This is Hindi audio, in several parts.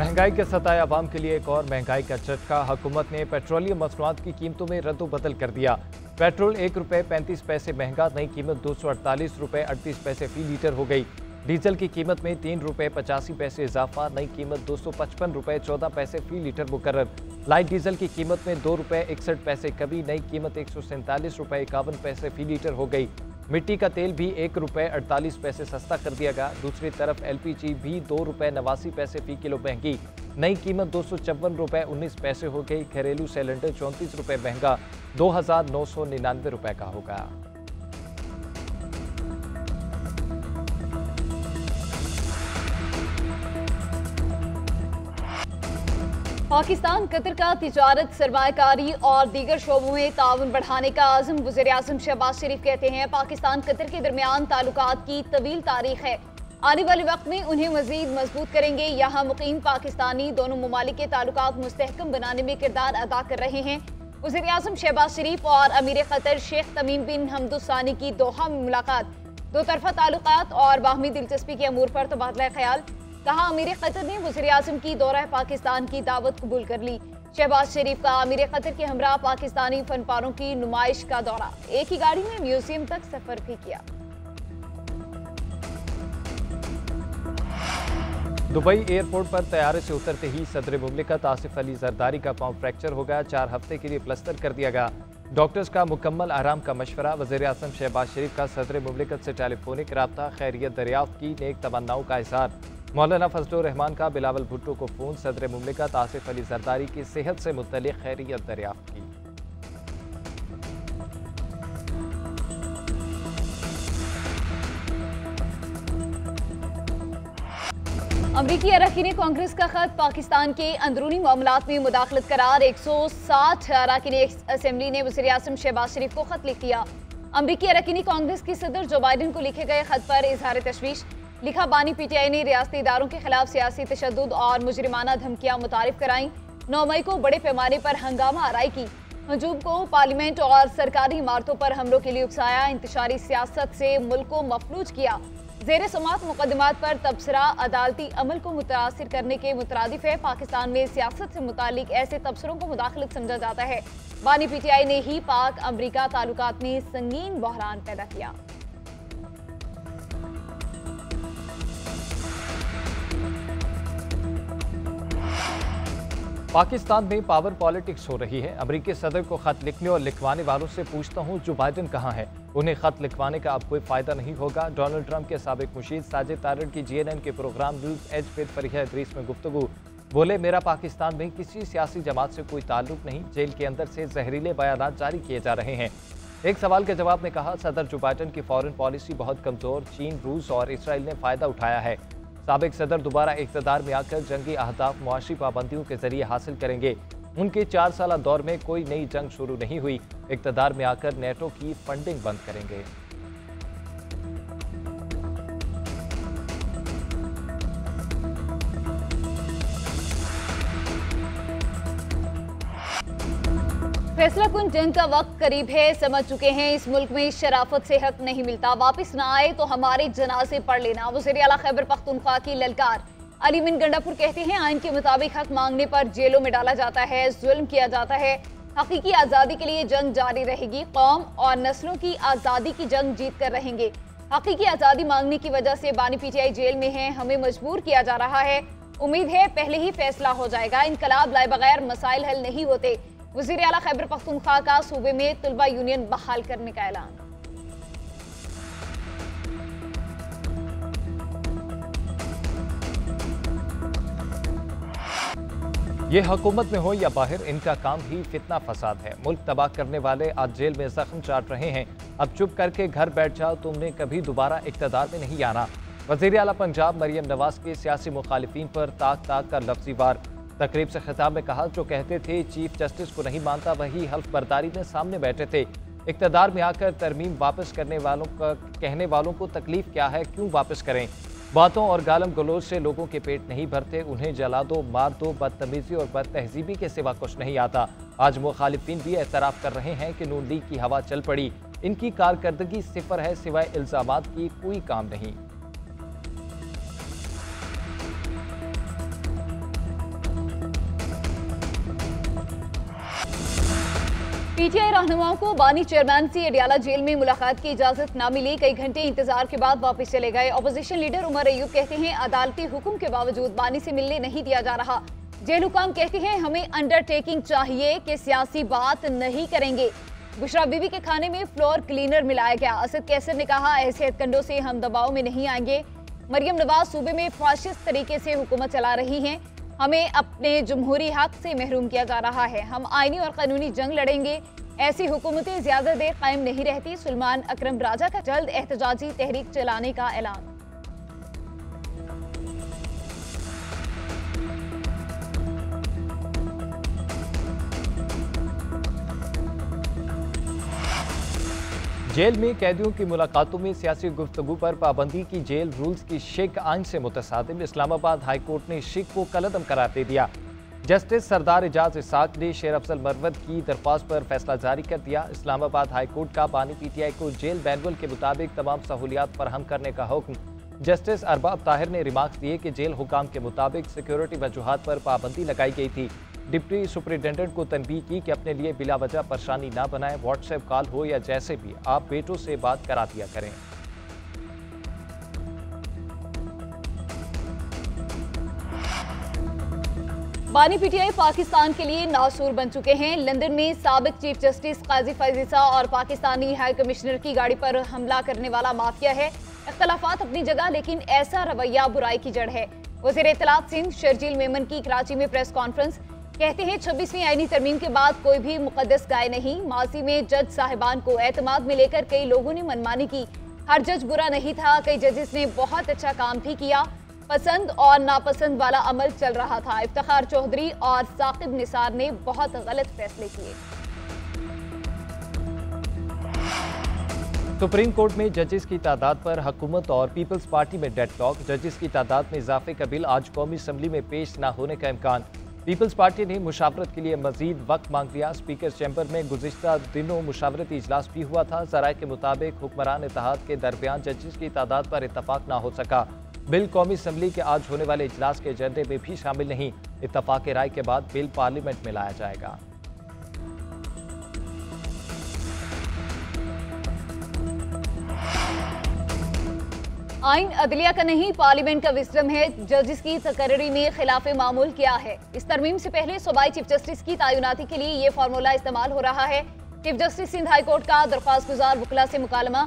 महंगाई के सताए अवाम के लिए एक और महंगाई का झटका। हुकूमत ने पेट्रोलियम मसनूआत की कीमतों में रद्दोबदल कर दिया। पेट्रोल ₹1.35 महंगा, नई कीमत ₹248.38 फी लीटर हो गई। डीजल की कीमत में ₹3.85 इजाफा, नई कीमत ₹255.14 फी लीटर मुकर्रर। लाइट डीजल की कीमत में ₹2.61 कमी, नई कीमत ₹147.51 फी लीटर हो गई। मिट्टी का तेल भी ₹1.48 सस्ता कर दिया गया। दूसरी तरफ LPG भी ₹2.89 फी किलो महंगी, नई कीमत ₹254.19 हो गई। घरेलू सिलेंडर ₹34 महंगा, ₹2,999 का हो गया। पाकिस्तान कतर का तिजारत, सरमायाकारी और दीगर शोबों में ताउन बढ़ाने का आज़म। वज़ीर-ए-आज़म शहबाज शरीफ कहते हैं पाकिस्तान कतर के दरमियान ताल्लुकात की तवील तारीख है, आने वाले वक्त में उन्हें मज़ीद मजबूत करेंगे। यहाँ मुकीम पाकिस्तानी दोनों ममालिक के ताल्लुकात मुस्तहकम बनाने में किरदार अदा कर रहे हैं। वज़ीर-ए-आज़म शहबाज शरीफ और अमीर कतर शेख तमीम बिन हमद अल सानी की दोहा में मुलाकात, दो तरफा ताल्लुकात और बाहमी दिलचस्पी के अमूर पर तबादला ख्याल। कहा अमीर कतर ने वज़ीर-ए-आज़म की दौरा पाकिस्तान की दावत कबूल कर ली। शहबाज शरीफ का अमीर कतर के हमरा पाकिस्तानी फनपारों की नुमाइश का दौरा, एक ही गाड़ी में म्यूजियम तक सफर भी किया। दुबई एयरपोर्ट पर तैयारे से उतरते ही सदर मुमलिकत आसिफ अली जरदारी का पांव फ्रैक्चर हो गया। 4 हफ्ते के लिए प्लास्टर कर दिया गया। डॉक्टर्स का मुकम्मल आराम का मशवरा। वज़ीर-ए-आज़म शहबाज शरीफ का सदर मुमलिकत से टेलीफोनिक राब्ता, खैरियत दरियाफ्त की, नेक तमन्नाओं का इज़हार। मौलाना फजलुर रहमान का बिलावल भुट्टो को फ़ोन, सदर मुमलिकत आसिफ अली जरदारी की सेहत से मुतल्लिक़ खैरियत दरियाफ्त की। अमरीकी अरकान कांग्रेस का खत, पाकिस्तान के अंदरूनी मामलात में मुदाखलत करार। 160 अरकान असम्बली ने वज़ीर-ए-आज़म शहबाज शरीफ को खत लिख दिया। अमरीकी अरकान कांग्रेस के सदर जो बाइडन को लिखे गए खत पर इजहार तशवीश लिखा। बानी PTI ने रियासती इदारों के खिलाफ सियासी तशद्दुद और मुजरिमाना धमकियां मुतारिफ कराई। 9 मई को बड़े पैमाने पर हंगामा आराई की। हजूम को पार्लियामेंट और सरकारी इमारतों पर हमलों के लिए उकसाया। इंतशारी सियासत से मुल्क को मफलूज किया। ज़ेर समात मुकदमात पर तबसरा अदालती अमल को मुतासिर करने के मुतरादिफ है। पाकिस्तान में सियासत से मुतालिक ऐसे तबसरों को मुदाखलत समझा जाता है। बानी PTI ने ही पाक अमरीका ताल्लुकात में संगीन बहरान पैदा किया। पाकिस्तान में पावर पॉलिटिक्स हो रही है। अमरीकी सदर को खत लिखने और लिखवाने वालों से पूछता हूं जो बाइडन कहां है। उन्हें खत लिखवाने का अब कोई फायदा नहीं होगा। डोनाल्ड ट्रंप के साबिक मुशीर साजिद तारड़ की GNN के programme news as per Fariha Idris में गुफ्तगू। बोले मेरा पाकिस्तान में किसी सियासी जमात से कोई ताल्लुक नहीं, जेल के अंदर से जहरीले बयानात जारी किए जा रहे हैं। एक सवाल के जवाब में कहा सदर जो बाइडन की फॉरेन पॉलिसी बहुत कमजोर, चीन, रूस और इसराइल ने फायदा उठाया है। साबिक सदर दोबारा इक़्तिदार में आकर जंगी अहदाफ मुआशी पाबंदियों के जरिए हासिल करेंगे। उनके 4 साल दौर में कोई नई जंग शुरू नहीं हुई। इक़्तिदार में आकर नेटो की फंडिंग बंद करेंगे। फैसला कुन जंग का वक्त करीब है, समझ चुके हैं इस मुल्क में शराफत से हक नहीं मिलता, वापस ना आए तो हमारे जनाजे पढ़ लेना। वज़ीर आला खैबर पख्तूनख्वा की ललकार। अली मिन गंडापुर कहते हैं आइन के मुताबिक हक मांगने पर जेलों में डाला जाता है, जुल्म किया जाता है। हकीकी आज़ादी के लिए जंग जारी रहेगी। कौम और नस्लों की आज़ादी की जंग जीत कर रहेंगे। हकीकी आज़ादी मांगने की वजह से बानी PTI जेल में है, हमें मजबूर किया जा रहा है। उम्मीद है पहले ही फैसला हो जाएगा। इनकलाब लाए बगैर मसाइल हल नहीं होते। वज़ीर आला खैबर पख्तूनख्वा का सूबे में तलबा यूनियन बहाल करने का ऐलान। ये हुकूमत में हो या बाहर, इनका काम ही फितना फसाद है। मुल्क तबाह करने वाले आज जेल में जख्म चाट रहे हैं। अब चुप करके घर बैठ जाओ, तुमने कभी दोबारा इक़्तिदार में नहीं आना। वज़ीर आला पंजाब मरियम नवाज के सियासी मुखालिफिन पर ताक ताक का लफ्ज़ी वार। तकरीब से खिताब में कहा जो कहते थे चीफ जस्टिस को नहीं मानता वही हल्फ बर्दारी में सामने बैठे थे। इक़्तिदार में आकर तरमीम वापस करने वालों का कहने वालों को तकलीफ क्या है, क्यों वापस करें। बातों और गालम गलोज से लोगों के पेट नहीं भरते, उन्हें जला दो, मार दो, बदतमीजी और बदतहजीबी के सिवा कुछ नहीं आता। आज मुखालिफिन भी एतराफ़ कर रहे हैं कि नून लीग की हवा चल पड़ी। इनकी कारकर्दगी सिफर है, सिवाय इल्ज़ामात की कोई काम नहीं। पीटीआई रहनुमाओं को बानी चेयरमैन से अडियाला जेल में मुलाकात की इजाजत न मिली। कई घंटे इंतजार के बाद वापस चले गए। अपोजिशन लीडर उमर अयूब कहते हैं अदालती हुक्म के बावजूद बानी से मिलने नहीं दिया जा रहा। जेल हुकाम कहते हैं हमें अंडरटेकिंग चाहिए कि सियासी बात नहीं करेंगे। बुशरा बीबी के खाने में फ्लोर क्लीनर मिलाया गया। असद कैसर ने कहा ऐसे हथकंडों से हम दबाव में नहीं आएंगे। मरियम नवाज सूबे में फाशिस्ट तरीके से हुकूमत चला रही हैं। हमें अपने जमहूरी हक से महरूम किया जा रहा है। हम आईनी और कानूनी जंग लड़ेंगे। ऐसी हुकूमतें ज्यादा देर कायम नहीं रहती। सुलेमान अकरम राजा का जल्द एहतजाजी तहरीक चलाने का ऐलान। जेल में कैदियों की मुलाकातों में सियासी गुफ्तगू पर पाबंदी की जेल रूल्स की शिक आइन से मुतसादिम। इस्लामाबाद हाई कोर्ट ने शिक को कलअदम करार दे दिया। जस्टिस सरदार एजाज इसाक ने शेर अफजल मरवत की दरख्वास्त पर फैसला जारी कर दिया। इस्लामाबाद हाई कोर्ट का बानी पीटीआई को जेल मैनुअल के मुताबिक तमाम सहूलियात फराहम करने का हुक्म। जस्टिस अरबाब ताहिर ने रिमार्क्स दिए कि जेल हुकाम के मुताबिक सिक्योरिटी वजूहात पर पाबंदी लगाई गई थी। डिप्टी सुपरिटेंडेंट को तनबीह की कि अपने लिए बिला वजह परेशानी ना बनाएं। व्हाट्सएप कॉल हो या जैसे भी आप बेटों से बात करा दिया करें। बानी पीटीआई पाकिस्तान के लिए नासूर बन चुके हैं। लंदन में साबिक चीफ जस्टिस काजी फैज़ीसा और पाकिस्तानी हाई कमिश्नर की गाड़ी पर हमला करने वाला माफिया है। इख्तलाफात अपनी जगह, लेकिन ऐसा रवैया बुराई की जड़ है। वज़ीर इत्तलात सिंध शर्जील मेमन की कराची में प्रेस कॉन्फ्रेंस। कहते हैं 26वीं आईनी तरमीम के बाद कोई भी मुकद्दस गाय नहीं। माजी में जज साहिबान को एतमाद में लेकर कई लोगों ने मनमानी की। हर जज बुरा नहीं था। कई जजेस ने बहुत अच्छा काम भी किया। पसंद और नापसंद वाला अमल चल रहा था। इफ्तिखार चौधरी और साकिब निसार ने बहुत गलत फैसले किए। सुप्रीम कोर्ट में जजेस की तादाद पर हुकूमत और पीपल्स पार्टी में डेडलॉक। जजेस की तादाद में इजाफे का बिल आज कौमी असम्बली में पेश न होने का इम्कान। पीपल्स पार्टी ने मुशावरत के लिए मजीद वक्त मांग लिया। स्पीकर चैम्बर में गुज़िश्ता दिनों मुशावरती इजलास भी हुआ था। ज़राए के मुताबिक हुक्मरान इत्तेहाद के दरमियान जजेस की तादाद पर इत्तफाक न हो सका। बिल कौमी असम्बली के आज होने वाले इजलास के एजेंडे में भी शामिल नहीं। इत्तफाक राय के बाद बिल पार्लियामेंट में लाया जाएगा। आइन अदलिया का नहीं, पार्लियामेंट का विजडम है। जजेस की तकर्री ने खिलाफ मामूल किया है। इस तरमीम से पहले सूबाई चीफ जस्टिस की तैनाती के लिए ये फार्मूला इस्तेमाल हो रहा है। Chief justice Sindh high court का दरख्वास्त गुजार वकला से मुकालमा।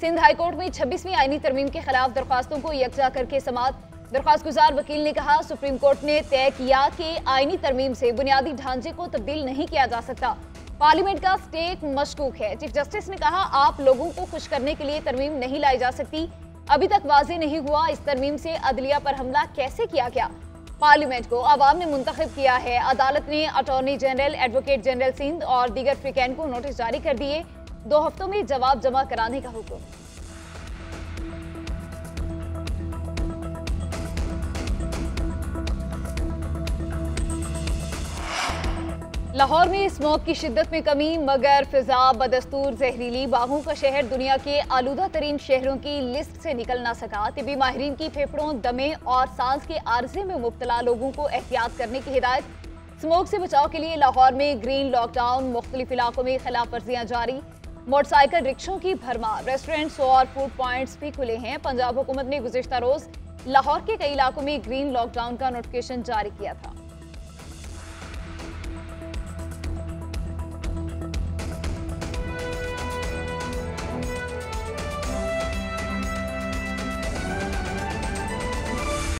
सिंध हाई कोर्ट में 26वीं आईनी तरमीम के खिलाफ दरख्वास्तों को यकजा करके समाअत। दरख्वास्त गुजार वकील ने कहा सुप्रीम कोर्ट ने तय किया कि आईनी तरमीम से बुनियादी ढांचे को तब्दील नहीं किया जा सकता। पार्लियामेंट का स्टेक मशकूक है। चीफ जस्टिस ने कहा आप लोगों को खुश करने के लिए तरमीम नहीं लाई जा सकती। अभी तक वाज़ेह नहीं हुआ इस तरमीम से अदलिया पर हमला कैसे किया गया। पार्लियामेंट को अवाम ने मुंतखब किया है। अदालत ने attorney general, advocate general Sindh और दीगर फ्रीकैन को नोटिस जारी कर दिए। 2 हफ्तों में जवाब जमा कराने का हुक्म। लाहौर में स्मोक की शिद्दत में कमी, मगर फिजा बदस्तूर जहरीली। बागों का शहर दुनिया के आलूदा तरीन शहरों की लिस्ट से निकल ना सका। तिबी माहिरीन की फेफड़ों, दमे और सांस के आर्जे में मुब्तला लोगों को एहतियात करने की हिदायत। स्मोक से बचाव के लिए लाहौर में ग्रीन लॉकडाउन, मुख्तलिफ इलाकों में खिलाफ वर्जियाँ जारी। मोटरसाइकिल रिक्शों की भरमार। रेस्टोरेंट्स और फूड पॉइंट्स भी खुले हैं। पंजाब हुकूमत ने गुज़िश्ता रोज लाहौर के कई इलाकों में ग्रीन लॉकडाउन का नोटिफिकेशन जारी किया था।